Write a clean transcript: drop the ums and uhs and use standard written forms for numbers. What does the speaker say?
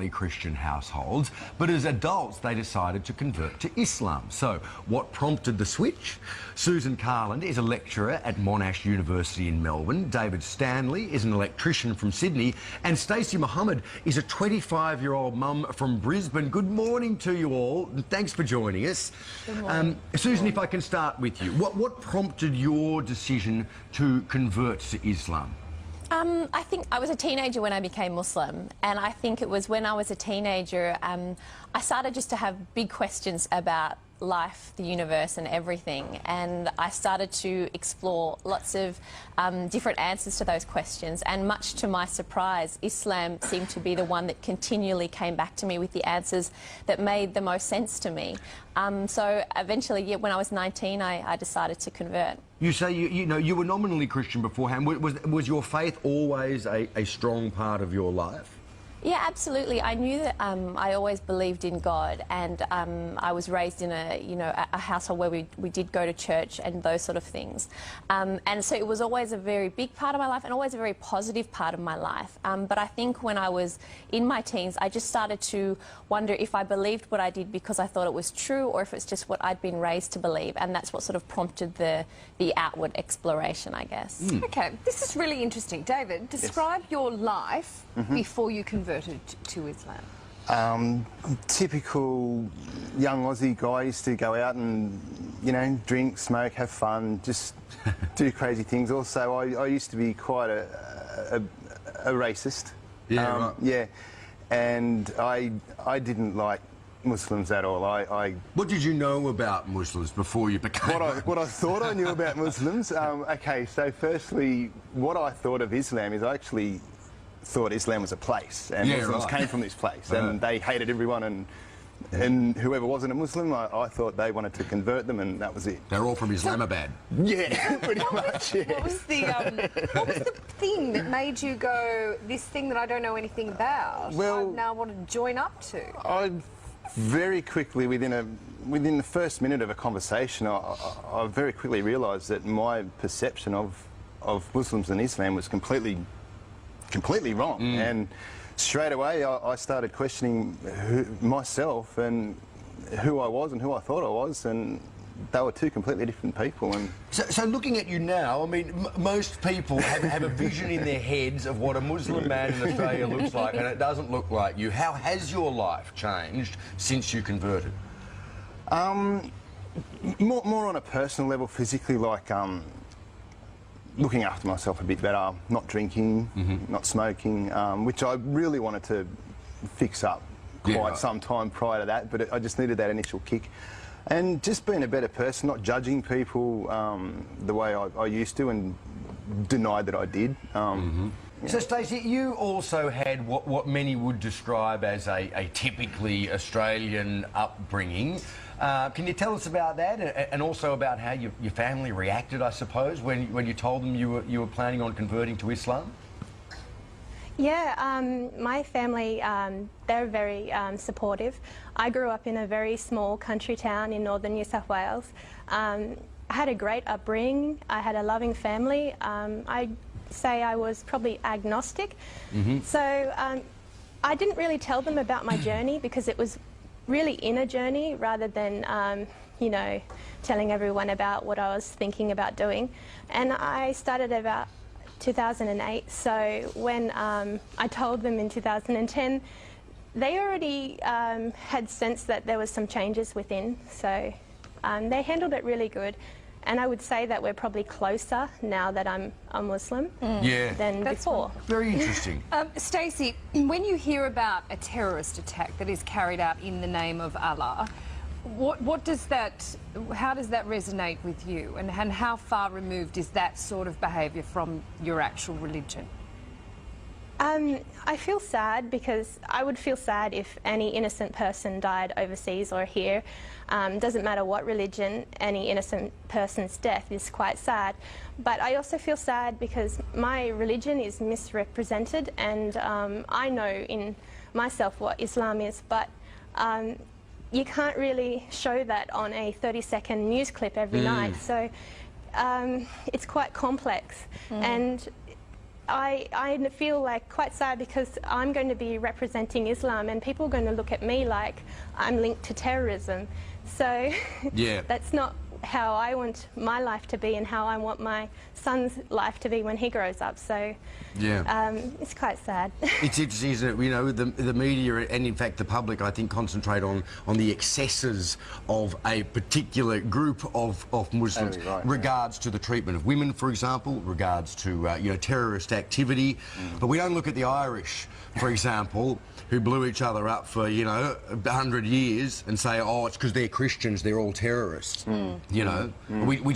nominally Christian households, but as adults they decided to convert to Islam. So what prompted the switch? Susan Carland is a lecturer at Monash University in Melbourne. David Stanley is an electrician from Sydney. And Stacey Mohammed is a 25-year-old mum from Brisbane. Good morning to you all. Thanks for joining us. Good morning. Susan, if I can start with you. What prompted your decision to convert to Islam? I think I was a teenager when I became Muslim, and I think it was when I was a teenager I started just to have big questions about life, the universe and everything, and I started to explore lots of different answers to those questions, and much to my surprise Islam seemed to be the one that continually came back to me with the answers that made the most sense to me. So eventually, yeah, when I was 19 I decided to convert. You say you were nominally Christian beforehand. Was your faith always a strong part of your life? Yeah, absolutely. I knew that I always believed in God, and I was raised in a household where we did go to church and those sort of things. And so it was always a very big part of my life and always a very positive part of my life. But I think when I was in my teens, I just started to wonder if I believed what I did because I thought it was true, or if it's just what I'd been raised to believe. And that's what sort of prompted the outward exploration, I guess. Mm. Okay, this is really interesting. David, describe your life before you converted to Islam. Typical young Aussie guy. Used to go out and, drink, smoke, have fun, just do crazy things. Also, I used to be quite a racist. Yeah, right. Yeah, and I didn't like Muslims at all. What did you know about Muslims before you became what I thought I knew about Muslims? Okay, so firstly, what I thought of Islam is I actually thought Islam was a place, and Muslims came from this place, and they hated everyone, and whoever wasn't a Muslim, I thought they wanted to convert them, and that was it. They're all from Islamabad. Yeah, pretty much. Yeah. What was the thing that made you go, this thing that I don't know anything about, Well, I now want to join up to? I very quickly, within the first minute of a conversation, I very quickly realised that my perception of Muslims and Islam was completely wrong. And straight away I started questioning myself and who I was and who I thought I was, and they were two completely different people. And so looking at you now, I mean, most people have a vision in their heads of what a Muslim man in Australia looks like, and it doesn't look like you. How has your life changed since you converted? More on a personal level, physically, like looking after myself a bit better, not drinking, not smoking, which I really wanted to fix up quite some time prior to that, but I just needed that initial kick. And just being a better person, not judging people the way I used to, and denied that I did. So, Stacey, you also had what many would describe as a typically Australian upbringing. Can you tell us about that, and also about how your family reacted, I suppose, when you told them you were planning on converting to Islam? Yeah, my family, they're very supportive. I grew up in a very small country town in northern New South Wales. I had a great upbringing. I had a loving family. I'd say I was probably agnostic. So I didn't really tell them about my journey because it was really inner journey rather than, telling everyone about what I was thinking about doing. And I started about 2008, so when I told them in 2010, they already had sensed that there was some changes within, so they handled it really good. And I would say that we're probably closer now that I'm a Muslim than before. Very interesting. Stacey, when you hear about a terrorist attack that is carried out in the name of Allah, how does that resonate with you, and how far removed is that sort of behaviour from your actual religion? I feel sad because I would feel sad if any innocent person died overseas or here. Doesn't matter what religion, any innocent person's death is quite sad. But I also feel sad because my religion is misrepresented, and I know in myself what Islam is, but you can't really show that on a 30-second news clip every night. So it's quite complex. And I feel like quite sad because I'm going to be representing Islam and people are going to look at me like I'm linked to terrorism. So Yeah. that's not how I want my life to be and how I want my son's life to be when he grows up. So Yeah. it's quite sad. It's interesting, isn't it? You know, the media and in fact the public, I think, concentrate on the excesses of a particular group of Muslims, Totally right, regards to the treatment of women, for example, regards to you know, terrorist activity. But we don't look at the Irish, for example, who blew each other up for, you know, 100 years and say, oh, it's because they're Christians, they're all terrorists. You know, we